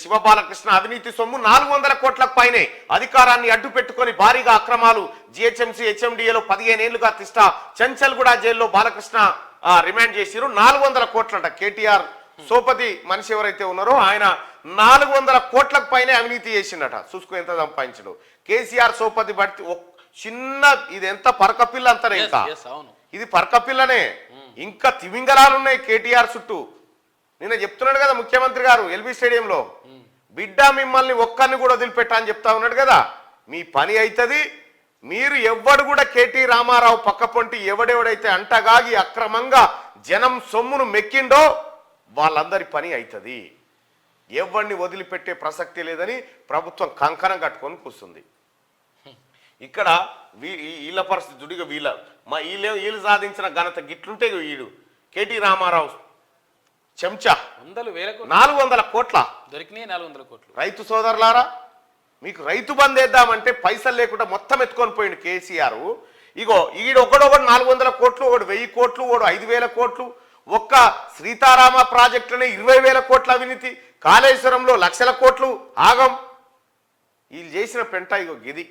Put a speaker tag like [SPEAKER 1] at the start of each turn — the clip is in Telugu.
[SPEAKER 1] శివబాలకృష్ణ అవినీతి సొమ్ము 400 కోట్లకు పైనే అధికారాన్ని అడ్డు పెట్టుకొని భారీగా అక్రమాలు జిహెచ్ఎంసీ హెచ్ఎండిఏలో 15 ఏళ్లుగా తిష్ట చెంచల్గూడ జైల్లో బాలకృష్ణ రిమాండ్ చేసిరు 400 కోట్లట కేటీఆర్ సోపతి మనిషి ఎవరైతే ఉన్నారో ఆయన 400 కోట్లకు పైనే అవినీతి చేసిండట చూసుకో ఎంత సంపాదించడు కేసీఆర్ సోపతి బట్టి చిన్న ఇది ఎంత పరకపిల్ల అంతనే ఇంకా ఇది పరకపిల్లనే ఇంకా తిమింగలాలు ఉన్నాయి కేటీఆర్ చుట్టూ నిన్న చెప్తున్నాడు కదా ముఖ్యమంత్రి గారు ఎల్బీ స్టేడియంలో బిడ్డ మిమ్మల్ని ఒక్కరిని కూడా వదిలిపెట్టా అని చెప్తా ఉన్నాడు కదా మీ పని అవుతుంది మీరు ఎవ్వడు కూడా కేటీ రామారావు పక్కపొంటి ఎవడెవడైతే అంటగాగి అక్రమంగా జనం సొమ్మును మెక్కిండో వాళ్ళందరి పని అవుతుంది ఎవరిని వదిలిపెట్టే ప్రసక్తి లేదని ప్రభుత్వం కంకణం కట్టుకొని కూర్చుంది ఇక్కడ వీళ్ళ పరిస్థితి జుడిగా వీళ్ళు సాధించిన ఘనత గిట్లుంటే వీడు కేటీ రామారావు చెంచా 400 కోట్ల
[SPEAKER 2] దొరికినాయి 400 కోట్లు
[SPEAKER 1] రైతు సోదరులారా మీకు రైతు బంద్ వేద్దామంటే పైసలు లేకుండా మొత్తం ఎత్తుకొని పోయిండు కేసీఆర్ ఇగో ఒకడొకడు 400 కోట్లు ఒకడు 1000 కోట్లు ఒకడు 5000 కోట్లు ఒక్క సీతారామ ప్రాజెక్టులోనే 20,000 కోట్ల అవినీతి కాళేశ్వరంలో లక్షల కోట్లు ఆగం వీళ్ళు చేసిన పెంట ఇగో గిది